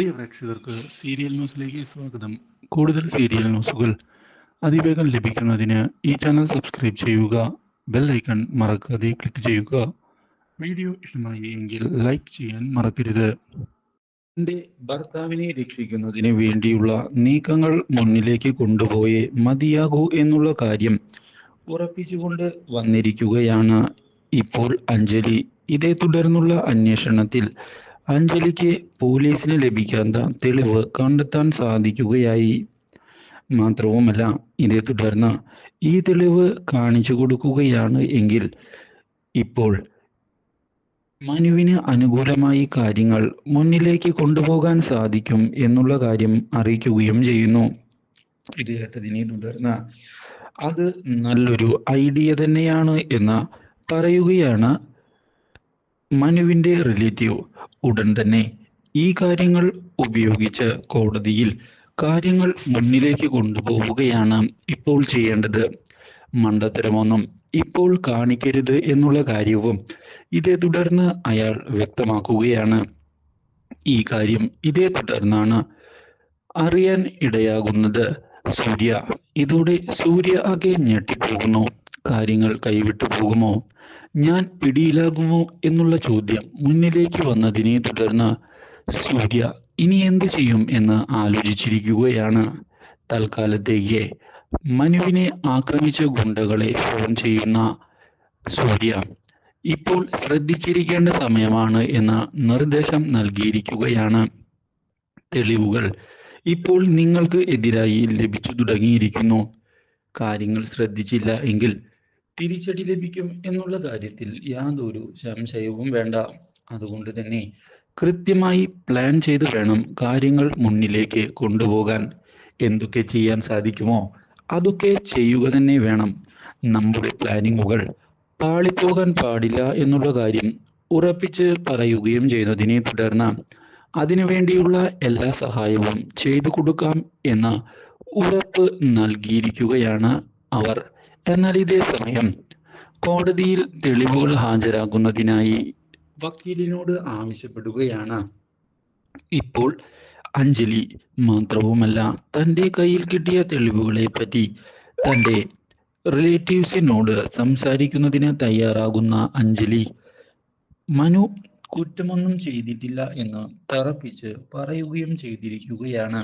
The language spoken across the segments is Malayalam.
പ്രിയ പ്രേക്ഷകർക്ക് സീരിയൽ ന്യൂസിലേക്ക് സ്വാഗതം. കൂടുതൽ സീരിയൽ ന്യൂസുകൾ അതിവേഗം ലഭിക്കുന്നതിന് ഈ ചാനൽ സബ്സ്ക്രൈബ് ചെയ്യുക. ബെൽ ഐക്കൺ മറക്കാതെ ക്ലിക്ക് ചെയ്യുക. വീഡിയോ ഇഷ്ടമായി എങ്കിൽ ലൈക്ക് ചെയ്യാൻ മറക്കരുത്. തന്റെ ഭർത്താവിനെ രക്ഷിക്കുന്നതിന് വേണ്ടിയുള്ള നീക്കങ്ങൾ മുന്നിലേക്ക് കൊണ്ടുപോയേ മതിയാകൂ എന്നുള്ള കാര്യം ഉറപ്പിച്ചുകൊണ്ട് വന്നിരിക്കുകയാണ് ഇപ്പോൾ അഞ്ജലി. ഇതേ തുടർന്നുള്ള അന്വേഷണത്തിൽ അഞ്ജലിക്ക് പോലീസിന് ലഭിക്കാത്ത തെളിവ് കണ്ടെത്താൻ സാധിക്കുകയായി. മാത്രവുമല്ല, ഇതേ തുടർന്ന് ഈ തെളിവ് കാണിച്ചു കൊടുക്കുകയാണ് എങ്കിൽ ഇപ്പോൾ മനുവിന് അനുകൂലമായി കാര്യങ്ങൾ മുന്നിലേക്ക് കൊണ്ടുപോകാൻ സാധിക്കും എന്നുള്ള കാര്യം അറിയിക്കുകയും ചെയ്യുന്നു. ഇത് കേട്ടതിനെ തുടർന്ന് അത് നല്ലൊരു ഐഡിയ തന്നെയാണ് എന്ന് പറയുകയാണ് മനുവിൻ്റെ റിലേറ്റീവ്. ഉടൻ തന്നെ ഈ കാര്യങ്ങൾ ഉപയോഗിച്ച് കോടതിയിൽ കാര്യങ്ങൾ മുന്നിലേക്ക് കൊണ്ടുപോവുകയാണ് ഇപ്പോൾ ചെയ്യേണ്ടത്. മണ്ടത്തരമൊന്നും ഇപ്പോൾ കാണിക്കരുത് എന്നുള്ള കാര്യവും ഇതേ തുടർന്ന് അയാൾ വ്യക്തമാക്കുകയാണ്. ഈ കാര്യം ഇതേ തുടർന്നാണ് അറിയാൻ ഇടയാകുന്നത് സൂര്യ. ഇതോടെ സൂര്യ ആകെ ഞെട്ടിപ്പോകുന്നു. കാര്യങ്ങൾ കൈവിട്ടു പോകുമോ, ഞാൻ പിടിയിലാകുമോ എന്നുള്ള ചോദ്യം മുന്നിലേക്ക് വന്നതിനെ തുടർന്ന് സൂര്യ ഇനി എന്ത് ചെയ്യും എന്ന് ആലോചിച്ചിരിക്കുകയാണ്. തൽക്കാലത്തേക്ക് മനുവിനെ ആക്രമിച്ച ഗുണ്ടകളെ ഫോൺ ചെയ്യുന്ന സൂര്യ ഇപ്പോൾ ശ്രദ്ധിച്ചിരിക്കേണ്ട സമയമാണ് എന്ന നിർദ്ദേശം നൽകിയിരിക്കുകയാണ്. തെളിവുകൾ ഇപ്പോൾ നിങ്ങൾക്ക് എതിരായി ലഭിച്ചു തുടങ്ങിയിരിക്കുന്നു. കാര്യങ്ങൾ ശ്രദ്ധിച്ചില്ല എങ്കിൽ തിരിച്ചടി ലഭിക്കും എന്നുള്ള കാര്യത്തിൽ യാതൊരു സംശയവും വേണ്ട. അതുകൊണ്ട് തന്നെ കൃത്യമായി പ്ലാൻ ചെയ്ത് വേണം കാര്യങ്ങൾ മുന്നിലേക്ക് കൊണ്ടുപോകാൻ. എന്തൊക്കെ ചെയ്യാൻ സാധിക്കുമോ അതൊക്കെ ചെയ്യുക തന്നെ വേണം. നമ്മുടെ പ്ലാനിങ്ങുകൾ പാളിപ്പോകാൻ പാടില്ല എന്നുള്ള കാര്യം ഉറപ്പിച്ച് പറയുകയും ചെയ്തതിനെ തുടർന്ന് അതിനുവേണ്ടിയുള്ള എല്ലാ സഹായവും ചെയ്തു കൊടുക്കാം എന്ന് ഉറപ്പ് നൽകിയിരിക്കുകയാണ് അവർ. എന്നാൽ ഇതേ സമയം കോടതിയിൽ തെളിവുകൾ ഹാജരാക്കുന്നതിനായി വക്കീലിനോട് ആവശ്യപ്പെടുകയാണ് ഇപ്പോൾ അഞ്ജലി. മാത്രവുമല്ല, തൻ്റെ കയ്യിൽ കിട്ടിയ തെളിവുകളെ പറ്റി തൻ്റെ റിലേറ്റീവ്സിനോട് സംസാരിക്കുന്നതിന് തയ്യാറാകുന്ന അഞ്ജലി മനു കുറ്റമൊന്നും ചെയ്തിട്ടില്ല എന്ന് തറപ്പിച്ച് പറയുകയും ചെയ്തിരിക്കുകയാണ്.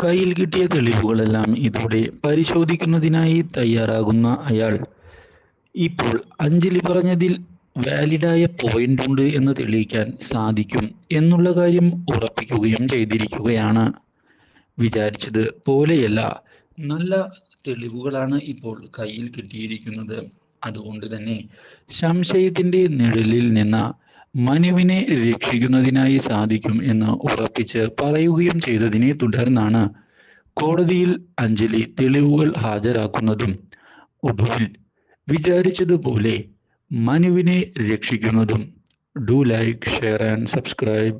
കയ്യിൽ കിട്ടിയ തെളിവുകളെല്ലാം ഇതോടെ പരിശോധിക്കുന്നതിനായി തയ്യാറാകുന്ന അയാൾ ഇപ്പോൾ അഞ്ജലി പറഞ്ഞതിൽ വാലിഡായ പോയിന്റ് ഉണ്ട് എന്ന് തെളിയിക്കാൻ സാധിക്കും എന്നുള്ള കാര്യം ഉറപ്പിക്കുകയും ചെയ്തിരിക്കുകയാണ്. വിചാരിച്ചത് പോലെയല്ല, നല്ല തെളിവുകളാണ് ഇപ്പോൾ കയ്യിൽ കിട്ടിയിരിക്കുന്നത്. അതുകൊണ്ട് തന്നെ സംശയത്തിന്റെ നിഴലിൽ നിന്ന് മനുവിനെ രക്ഷിക്കുന്നതിനായി സാധിക്കും എന്ന് ഉറപ്പിച്ച് പറയുകയും ചെയ്തതിനെ തുടർന്നാണ് കോടതിയിൽ അഞ്ജലി തെളിവുകൾ ഹാജരാക്കുന്നതും ഒടുവിൽ വിചാരിച്ചതുപോലെ മനുവിനെ രക്ഷിക്കുന്നതും. Do like, share and subscribe.